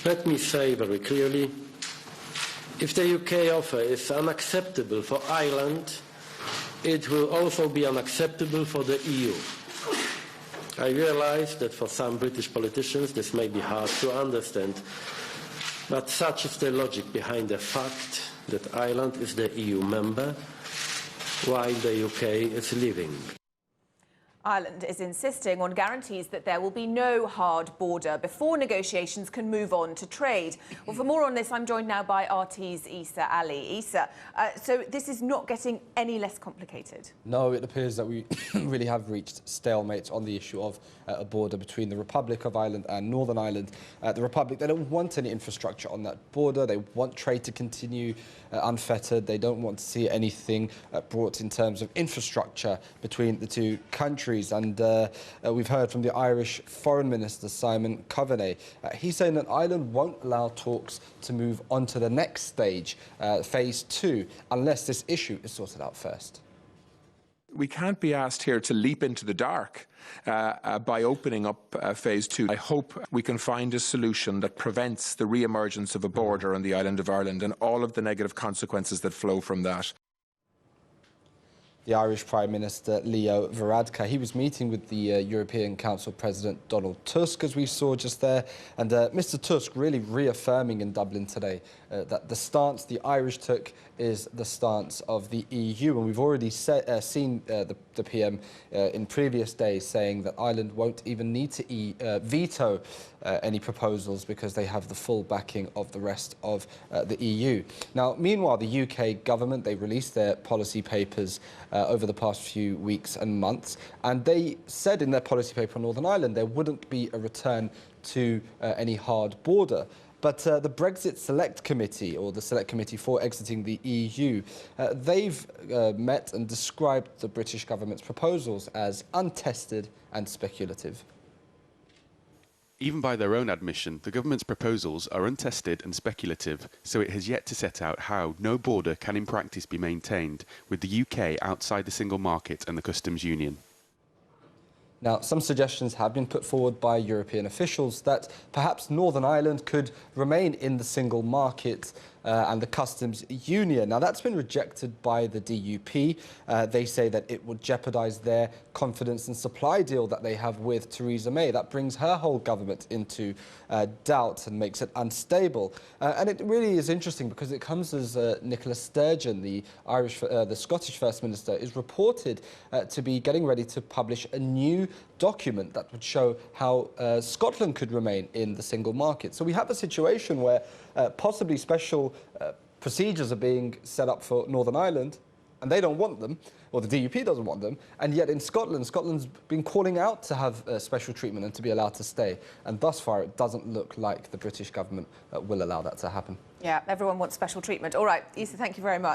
Let me say very clearly, if the UK offer is unacceptable for Ireland, it will also be unacceptable for the EU. I realise that for some British politicians this may be hard to understand, but such is the logic behind the fact that Ireland is the EU member while the UK is leaving. Ireland is insisting on guarantees that there will be no hard border before negotiations can move on to trade. Well, for more on this, I'm joined now by RT's Issa Ali. Issa, so this is not getting any less complicated? No, it appears that we really have reached stalemate on the issue of a border between the Republic of Ireland and Northern Ireland. The Republic, they don't want any infrastructure on that border. They want trade to continue unfettered. They don't want to see anything brought in terms of infrastructure between the two countries. And we've heard from the Irish Foreign Minister, Simon Coveney. He's saying that Ireland won't allow talks to move on to the next stage, phase 2, unless this issue is sorted out first. We can't be asked here to leap into the dark by opening up phase 2. I hope we can find a solution that prevents the re-emergence of a border on the island of Ireland and all of the negative consequences that flow from that. The Irish Prime Minister, Leo Varadkar, he was meeting with the European Council President Donald Tusk, as we saw just there. And Mr Tusk really reaffirming in Dublin today that the stance the Irish took is the stance of the EU. And we've already seen the PM in previous days saying that Ireland won't even need to veto any proposals because they have the full backing of the rest of the EU. Now, meanwhile, the UK government, they released their policy papers over the past few weeks and months, and they said in their policy paper on Northern Ireland there wouldn't be a return to any hard border. But the Brexit Select Committee, or the Select Committee for exiting the EU, they've met and described the British government's proposals as untested and speculative. Even by their own admission, the government's proposals are untested and speculative, so it has yet to set out how no border can in practice be maintained, with the UK outside the single market and the customs union. Now, some suggestions have been put forward by European officials that perhaps Northern Ireland could remain in the single market and the customs union. Now, that's been rejected by the DUP. They say that it would jeopardise their confidence and supply deal that they have with Theresa May. That brings her whole government into doubt and makes it unstable. And it really is interesting because it comes as Nicola Sturgeon, the Scottish First Minister, is reported to be getting ready to publish a new document that would show how Scotland could remain in the single market. So we have a situation where possibly special procedures are being set up for Northern Ireland, and they don't want them, or the DUP doesn't want them, and yet in Scotland, Scotland's been calling out to have special treatment and to be allowed to stay. And thus far, it doesn't look like the British government will allow that to happen. Yeah, everyone wants special treatment. All right, Issa, thank you very much.